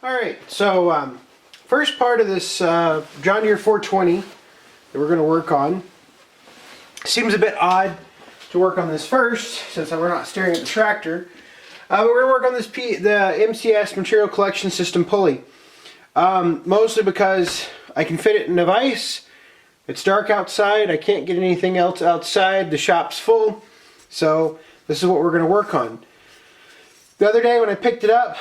Alright, so first part of this John Deere 420 that we're going to work on. Seems a bit odd to work on this first since we're not staring at the tractor. But we're going to work on this the MCS material collection system pulley. Mostly because I can fit it in a vise. It's dark outside. I can't get anything else outside. The shop's full. So this is what we're going to work on. The other day when I picked it up,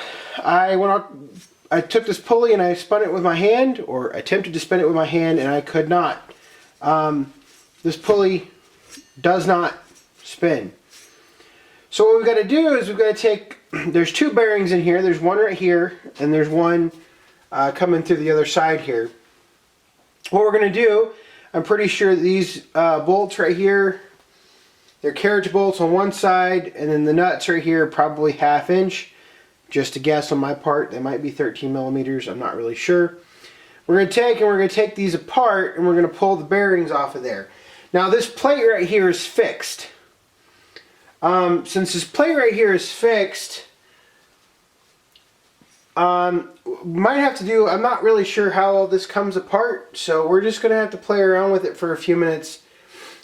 I took this pulley and I spun it with my hand, or attempted to spin it with my hand, and I could not. This pulley does not spin. So what we've got to do is we've got to take, there's two bearings in here. There's one right here, and there's one coming through the other side here. What we're going to do, I'm pretty sure these bolts right here, they're carriage bolts on one side, and then the nuts right here are probably 1/2 inch. Just a guess on my part, they might be 13 millimeters, I'm not really sure. We're going to take these apart and we're going to pull the bearings off of there. Now this plate right here is fixed. Since this plate right here is fixed, might have to do, I'm not really sure how all this comes apart, so we're just going to have to play around with it for a few minutes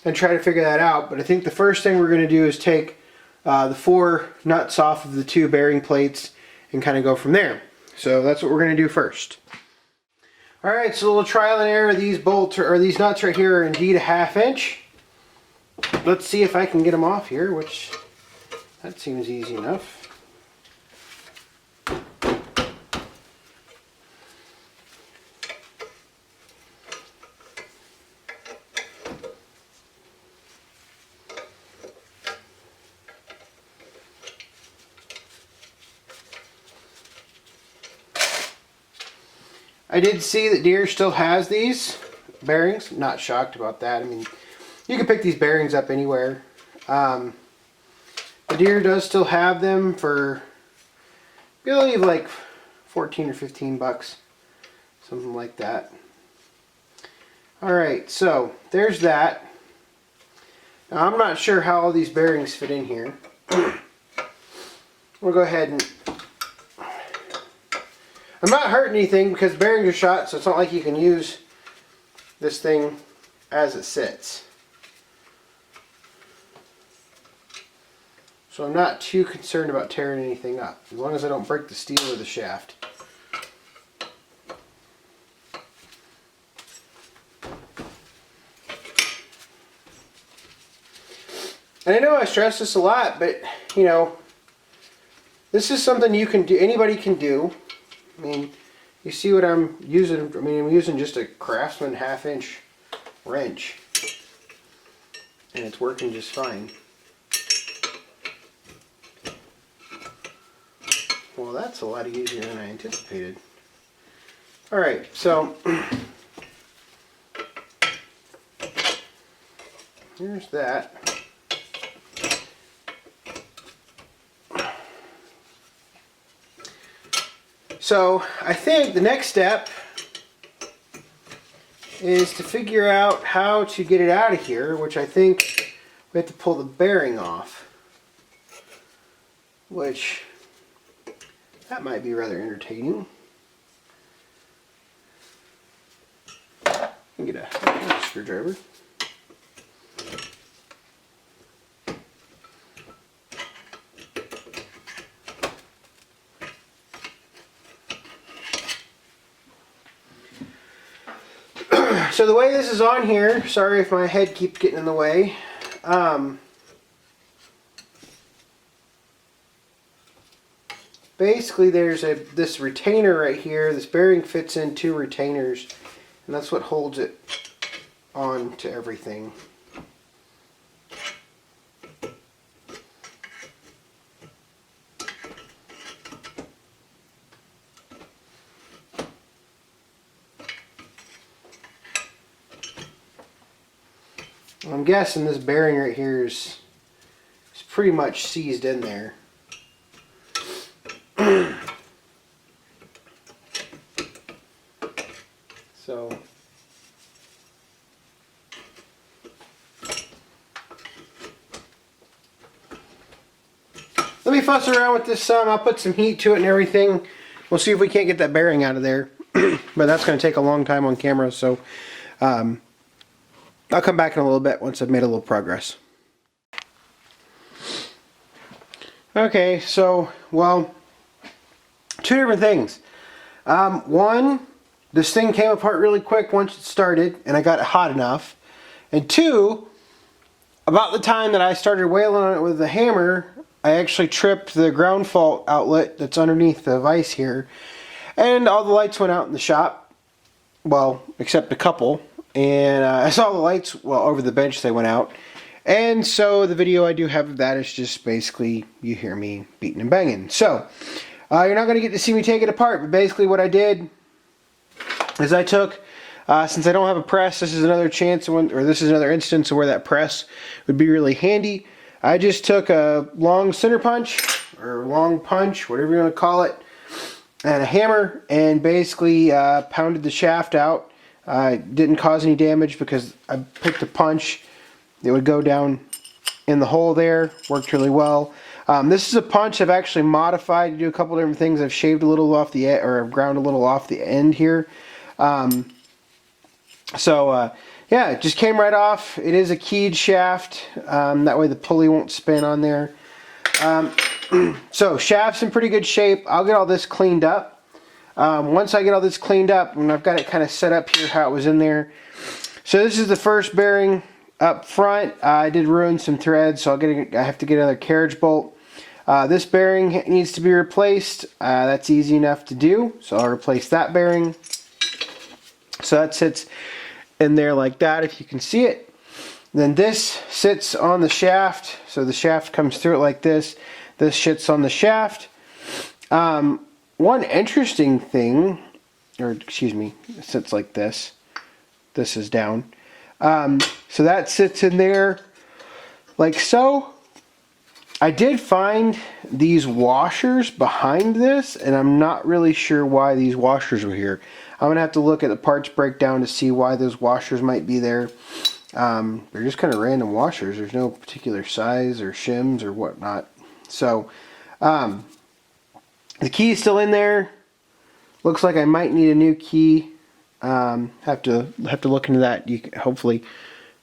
and try to figure that out. But I think the first thing we're going to do is take the 4 nuts off of the 2 bearing plates and kind of go from there. So that's what we're going to do first. Alright, so a little trial and error. These bolts or these nuts right here are indeed 1/2 inch. Let's see if I can get them off here, which that seems easy enough. I did see that Deere still has these bearings. Not shocked about that. I mean, you can pick these bearings up anywhere. The Deere does still have them for, I believe, like 14 or 15 bucks. Something like that. Alright, so there's that. Now, I'm not sure how all these bearings fit in here. We'll go ahead and... I'm not hurting anything because the bearings are shot, so it's not like you can use this thing as it sits. So I'm not too concerned about tearing anything up, as long as I don't break the steel of the shaft. And I know I stress this a lot, but you know, this is something you can do, anybody can do. I mean, you see what I'm using. I mean, I'm using just a Craftsman 1/2 inch wrench, and it's working just fine. Well, that's a lot easier than I anticipated. Alright, so here's that. So I think the next step is to figure out how to get it out of here, which I think we have to pull the bearing off, which that might be rather entertaining. I can get a screwdriver. So the way this is on here, sorry if my head keeps getting in the way. Basically there's this retainer right here. This bearing fits in 2 retainers, and that's what holds it on to everything. I'm guessing this bearing right here is pretty much seized in there. So let me fuss around with this some. I'll put some heat to it and everything we'll see if we can't get that bearing out of there. But that's going to take a long time on camera, so I'll come back in a little bit once I've made a little progress. Okay, so, well, two different things. One, this thing came apart really quick once it started, and I got it hot enough. And two, about the time that I started wailing on it with the hammer, I actually tripped the ground fault outlet that's underneath the vise here, and all the lights went out in the shop. Well, except a couple. And I saw the lights, well, over the bench they went out. And so the video I do have of that is just basically you hear me beating and banging. So you're not going to get to see me take it apart, but basically what I did is I took, since I don't have a press, this is another chance, or this is another instance of where that press would be really handy. I just took a long center punch, or long punch, whatever you want to call it, and a hammer, and basically pounded the shaft out. Didn't cause any damage because I picked a punch. It would go down in the hole there. Worked really well. This is a punch I've actually modified to do a couple different things. I've shaved a little off the or I've ground a little off the end here. Yeah, it just came right off. It is a keyed shaft. That way the pulley won't spin on there. So shaft's in pretty good shape. I'll get all this cleaned up. Once I get all this cleaned up, and I've got it kind of set up here how it was in there. So this is the first bearing up front. I did ruin some threads, so I have to get another carriage bolt. This bearing needs to be replaced. That's easy enough to do, so I'll replace that bearing. So that sits in there like that, if you can see it. Then this sits on the shaft, so the shaft comes through it like this. This sits on the shaft. One interesting thing, or excuse me, it sits like this. This is down. So that sits in there like so. I did find these washers behind this, and I'm not really sure why these washers were here. I'm going to have to look at the parts breakdown to see why those washers might be there. They're just kind of random washers. There's no particular size or shims or whatnot. So, the key is still in there. Looks like I might need a new key. Have to look into that. You can, hopefully,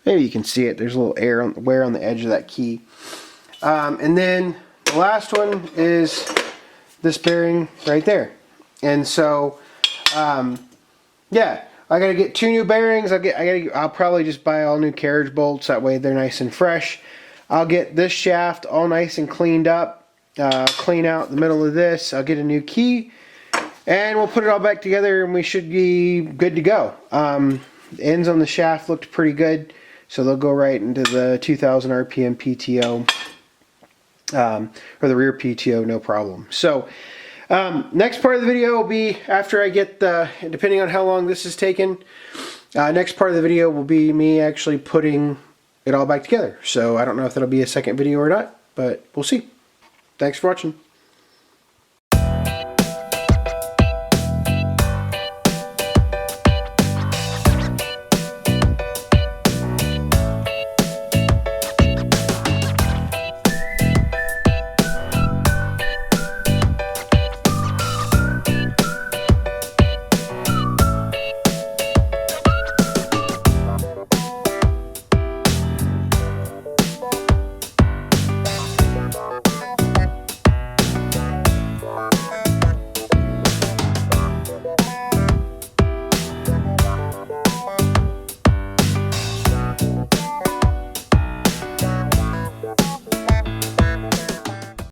maybe you can see it. There's a little wear on the edge of that key. And then the last one is this bearing right there. And so, yeah, I gotta get 2 new bearings. I'll probably just buy all new carriage bolts. That way they're nice and fresh. I'll get this shaft all nice and cleaned up. Clean out the middle of this. I'll get a new key, and we'll put it all back together, and we should be good to go. The ends on the shaft looked pretty good, so they'll go right into the 2000 RPM PTO, or the rear PTO, no problem. So next part of the video will be after I get depending on how long this is taken, next part of the video will be me actually putting it all back together. So I don't know if that'll be a second video or not, but we'll see. Thanks for watching.